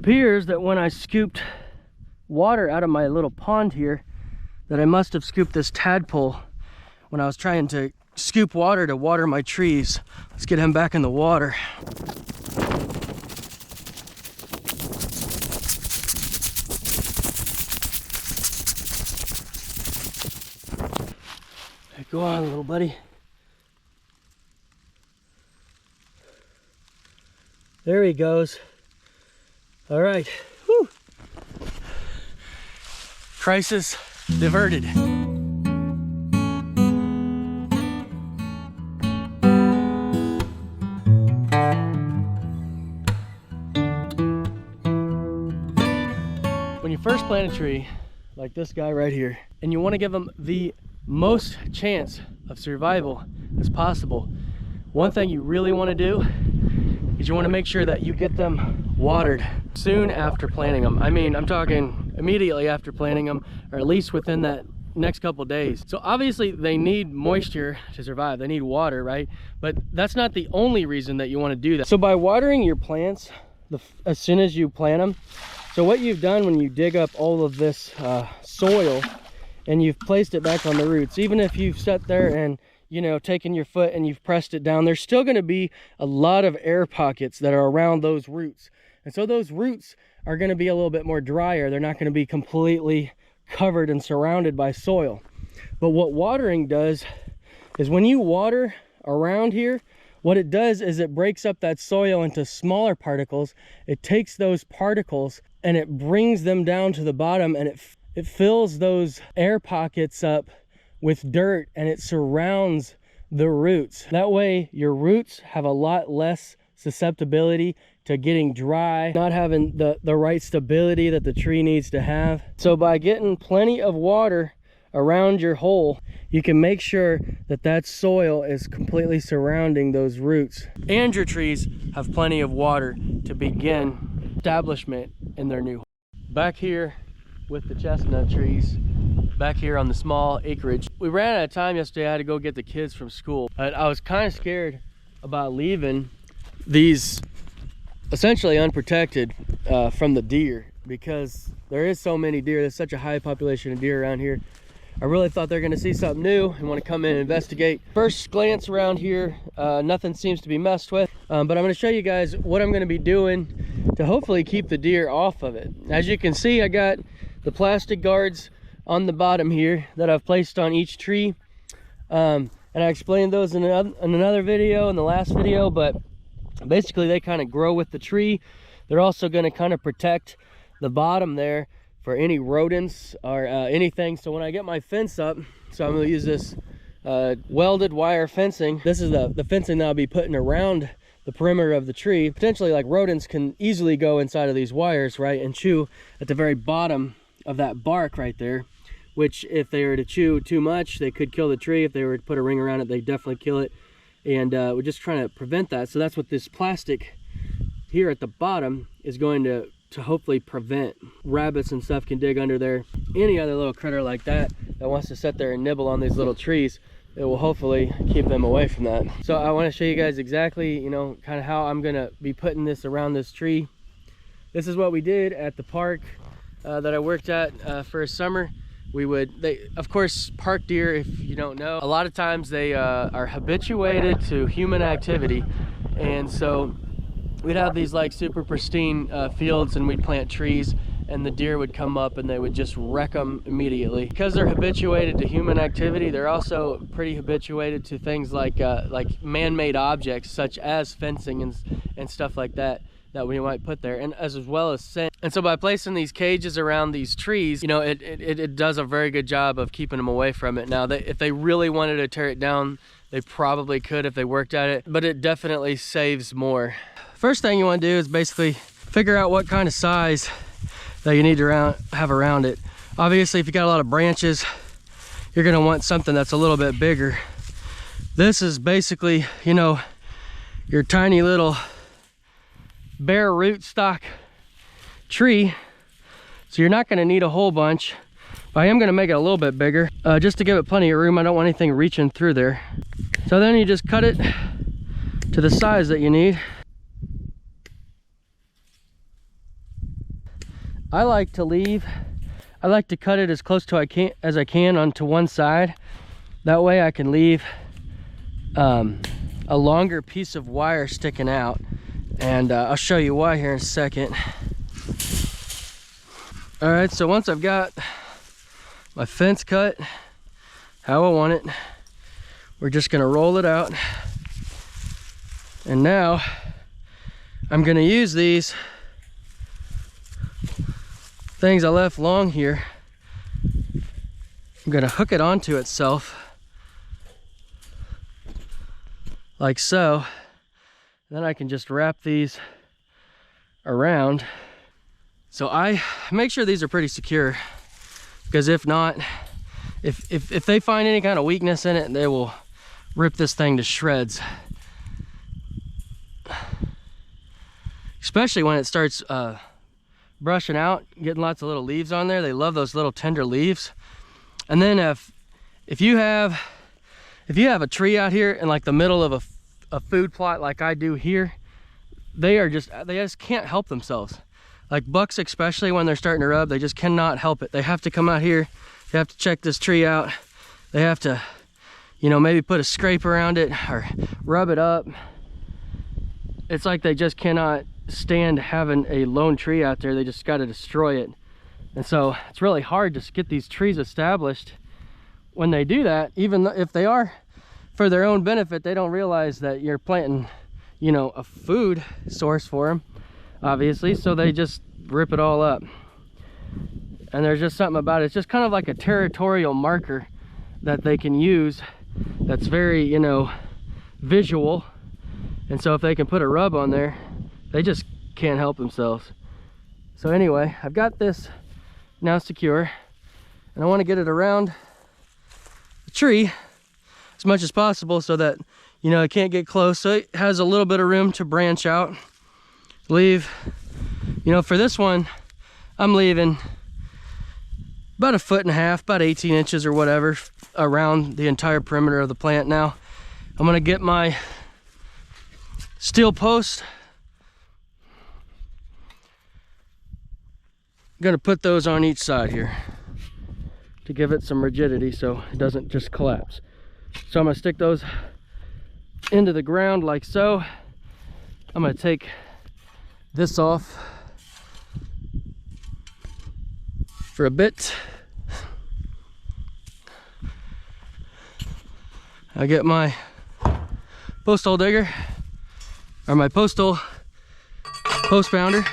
appears that when I scooped water out of my little pond here, that I must have scooped this tadpole when I was trying to scoop water to water my trees. Let's get him back in the water. Go on, little buddy. There he goes. All right. Whew. Crisis diverted. When you first plant a tree, like this guy right here, and you want to give them the most chance of survival as possible, one thing you really want to do is you want to make sure that you get them watered soon after planting them. I mean, I'm talking immediately after planting them, or at least within that next couple days. So obviously they need moisture to survive. They need water, right? But that's not the only reason that you want to do that. So by watering your plants as soon as you plant them, so what you've done when you dig up all of this soil and you've placed it back on the roots, even if you've sat there and, you know, taken your foot and you've pressed it down, there's still going to be a lot of air pockets that are around those roots. And so those roots are going to be a little bit more drier. They're not going to be completely covered and surrounded by soil. But what watering does is when you water around here, what it does is it breaks up that soil into smaller particles. It takes those particles and it brings them down to the bottom, and it fills those air pockets up with dirt, and it surrounds the roots. That way your roots have a lot less susceptibility to getting dry, not having the right stability that the tree needs to have. So by getting plenty of water around your hole, you can make sure that that soil is completely surrounding those roots. And your trees have plenty of water to begin establishment in their new hole. Back here with the chestnut trees, back here on the small acreage, we ran out of time yesterday. I had to go get the kids from school, and I was kind of scared about leaving these essentially unprotected from the deer, because there is so many deer. There's such a high population of deer around here. I really thought they're going to see something new and want to come in and investigate. First glance around here, nothing seems to be messed with, but I'm going to show you guys what I'm going to be doing to hopefully keep the deer off of it. As you can see, I got the plastic guards on the bottom here that I've placed on each tree, and I explained those in another video, in the last video, but basically they kind of grow with the tree. They're also going to kind of protect the bottom there for any rodents or anything. So when I get my fence up, so I'm going to use this welded wire fencing. This is the fencing that I'll be putting around the perimeter of the tree. Potentially, like, rodents can easily go inside of these wires, right, and chew at the very bottom of that bark right there, which if they were to chew too much, they could kill the tree. If they were to put a ring around it, they definitely kill it. And we're just trying to prevent that. So that's what this plastic here at the bottom is going to hopefully prevent. Rabbits and stuff can dig under there. Any other little critter like that wants to sit there and nibble on these little trees, it will hopefully keep them away from that. So I want to show you guys exactly, you know, kind of how I'm going to be putting this around this tree. This is what we did at the park that I worked at for a summer. Of course, park deer, if you don't know, a lot of times they are habituated to human activity, and so we'd have these like super pristine fields, and we'd plant trees, and the deer would come up and they would just wreck them immediately. Because they're habituated to human activity, they're also pretty habituated to things like man-made objects such as fencing and stuff like that we might put there, and as well as scent. And so by placing these cages around these trees, you know, it does a very good job of keeping them away from it. Now, if they really wanted to tear it down, they probably could if they worked at it, but it definitely saves more. First thing you want to do is basically figure out what kind of size that you need to have around it. Obviously, if you got a lot of branches, you're going to want something that's a little bit bigger. This is basically, you know, your tiny little bare rootstock tree, so you're not going to need a whole bunch, but I am going to make it a little bit bigger just to give it plenty of room. I don't want anything reaching through there. So then you just cut it to the size that you need. I like to cut it as close to as I can onto one side. That way I can leave a longer piece of wire sticking out, and I'll show you why here in a second. All right, so once I've got my fence cut how I want it, we're just gonna roll it out. And now I'm gonna use these things I left long here. I'm gonna hook it onto itself like so. Then I can just wrap these around. So I make sure these are pretty secure, because if not, if they find any kind of weakness in it, they will rip this thing to shreds. Especially when it starts brushing out, getting lots of little leaves on there. They love those little tender leaves. And then if you have a tree out here in like the middle of a food plot like I do here, they just can't help themselves. Like bucks especially, when they're starting to rub, they just cannot help it. They have to come out here, they have to check this tree out, they have to, you know, maybe put a scrape around it or rub it up. It's like they just cannot stand having a lone tree out there. They just got to destroy it. And so it's really hard to get these trees established. When they do that, even if they are for their own benefit, they don't realize that you're planting, you know, a food source for them, obviously. So they just rip it all up. And there's just something about it. It's just kind of like a territorial marker that they can use that's very, you know, visual. And so if they can put a rub on there, they just can't help themselves. So anyway, I've got this now secure, and I want to get it around the tree as much as possible so that, you know, it can't get close. So it has a little bit of room to branch out. Leave, you know, for this one, I'm leaving about 1.5 feet, about 18 inches or whatever, around the entire perimeter of the plant. Now, I'm gonna get my steel post. I'm gonna put those on each side here to give it some rigidity so it doesn't just collapse. So I'm gonna stick those into the ground like so. I'm gonna take this off for a bit. I get my post hole digger, or my post pounder.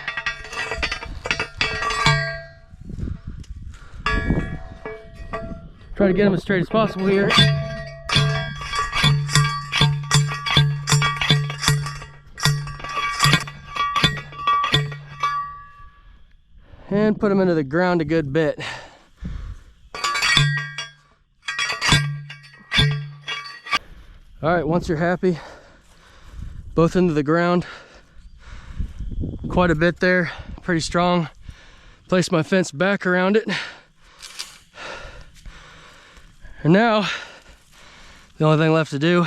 Try to get them as straight as possible here. And put them into the ground a good bit. All right, once you're happy, both into the ground, quite a bit there, pretty strong. Place my fence back around it. And now, the only thing left to do,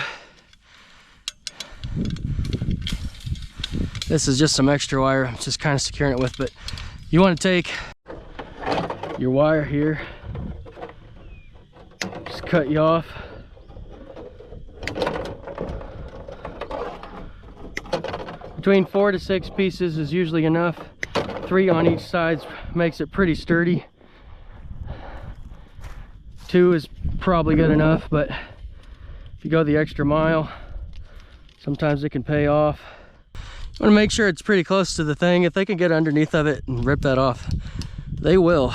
this is just some extra wire I'm just kind of securing it with, but you want to take your wire here, just cut you off. Between 4 to 6 pieces is usually enough. 3 on each side makes it pretty sturdy. 2 is probably good enough, but if you go the extra mile, sometimes it can pay off. You want to make sure it's pretty close to the thing. If they can get underneath of it and rip that off, they will.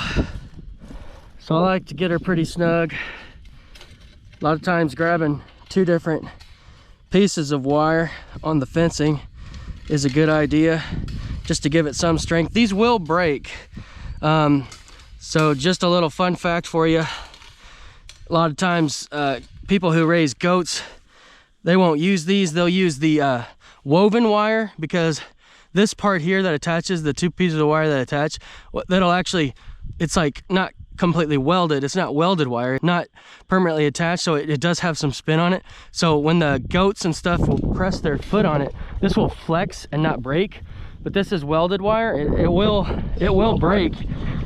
So I like to get her pretty snug. A lot of times grabbing 2 different pieces of wire on the fencing is a good idea, just to give it some strength. These will break. So just a little fun fact for you. A lot of times people who raise goats, they won't use these. They'll use the woven wire, because this part here that attaches, the 2 pieces of wire that attach, that'll actually, it's like not completely welded. It's not welded wire, not permanently attached, so it does have some spin on it. So when the goats and stuff will press their foot on it, this will flex and not break. but this is welded wire. It will break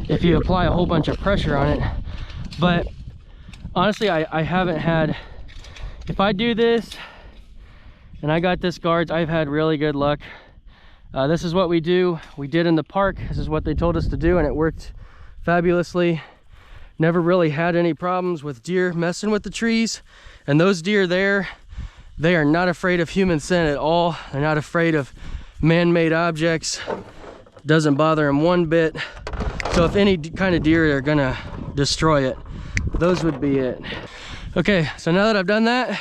if you apply a whole bunch of pressure on it. But honestly, I haven't had, if I do this and I got this guards, I've had really good luck. This is what we did in the park. This is what they told us to do, and it worked fabulously. Never really had any problems with deer messing with the trees. And those deer there, they are not afraid of human scent at all. They're not afraid of man-made objects. Doesn't bother them one bit. So if any kind of deer are gonna destroy it, those would be it. Okay, so now that I've done that,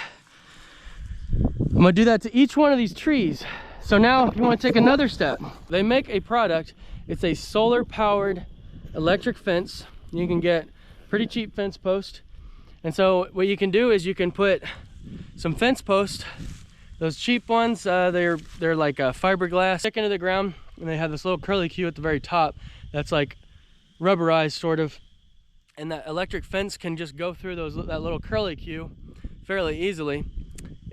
I'm gonna do that to each one of these trees. So now if you want to take another step, they make a product. It's a solar powered electric fence. You can get pretty cheap fence post. And so what you can do is you can put some fence posts, those cheap ones, they're like a fiberglass, stick into the ground, and they have this little curly Q at the very top that's like rubberized sort of, and that electric fence can just go through that little curly Q fairly easily.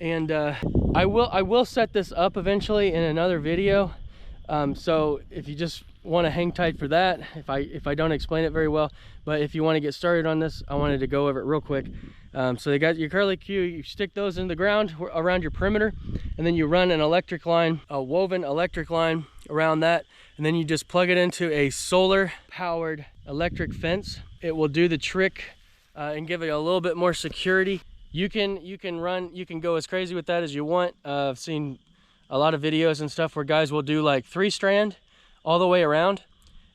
And I will set this up eventually in another video, so if you just want to hang tight for that, if I don't explain it very well. But if you want to get started on this, I wanted to go over it real quick. So they got your curly Q, you stick those in the ground around your perimeter, and then you run an electric line, a woven electric line around that, and then you just plug it into a solar powered electric fence. It will do the trick and give you a little bit more security. You can go as crazy with that as you want. I've seen a lot of videos and stuff where guys will do like 3-strand all the way around,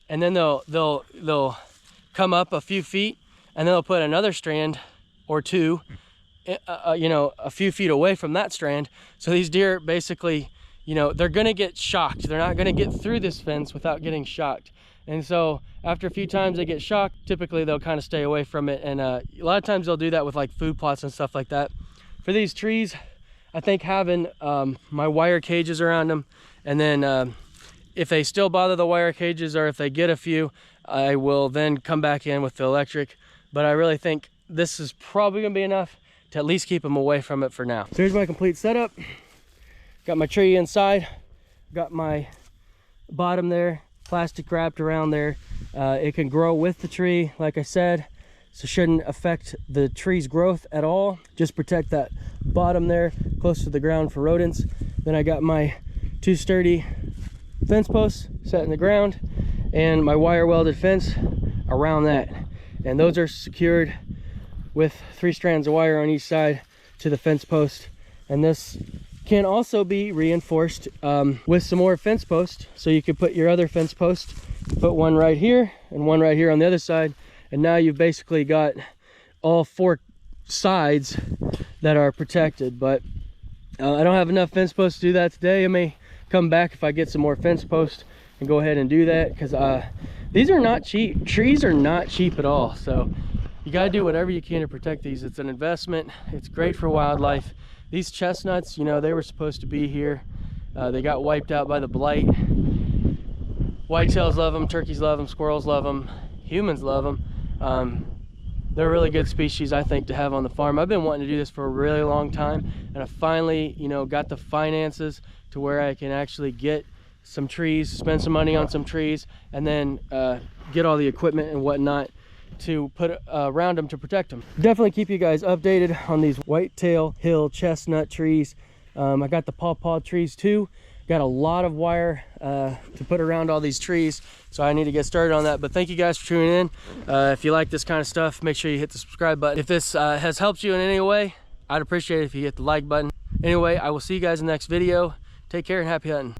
and then they'll come up a few feet, and then they'll put another strand or two, you know, a few feet away from that strand. So these deer basically, you know, they're gonna get shocked. They're not gonna get through this fence without getting shocked. And so after a few times they get shocked, typically they'll kind of stay away from it. And a lot of times they'll do that with like food plots and stuff like that. For these trees, I think having my wire cages around them, and then if they still bother the wire cages, or if they get a few, I will then come back in with the electric. But I really think this is probably gonna be enough to at least keep them away from it for now. So here's my complete setup. Got my tree inside, got my bottom there, plastic wrapped around there. It can grow with the tree, like I said, so shouldn't affect the tree's growth at all. Just protect that bottom there close to the ground for rodents. Then I got my 2 sturdy fence posts set in the ground, and my wire welded fence around that, and those are secured with 3 strands of wire on each side to the fence post. And this can also be reinforced with some more fence posts. So you could put your other fence post, put one right here and one right here on the other side, and now you've basically got all 4 sides that are protected. But I don't have enough fence posts to do that today. I may come back if I get some more fence posts and go ahead and do that, because these are not cheap. Trees are not cheap at all, so you got to do whatever you can to protect these. It's an investment. It's great for wildlife. These chestnuts, you know, they were supposed to be here. They got wiped out by the blight. Whitetails love them, turkeys love them, squirrels love them, humans love them. They're a really good species, I think, to have on the farm. I've been wanting to do this for a really long time, and I finally, you know, got the finances to where I can actually get some trees, spend some money on some trees, and then get all the equipment and whatnot to put around them to protect them. Definitely keep you guys updated on these whitetail hill chestnut trees. I got the pawpaw trees too. Got a lot of wire to put around all these trees, so I need to get started on that. But thank you guys for tuning in. If you like this kind of stuff, make sure you hit the subscribe button. If this has helped you in any way, I'd appreciate it if you hit the like button. Anyway, I will see you guys in the next video. Take care and happy hunting.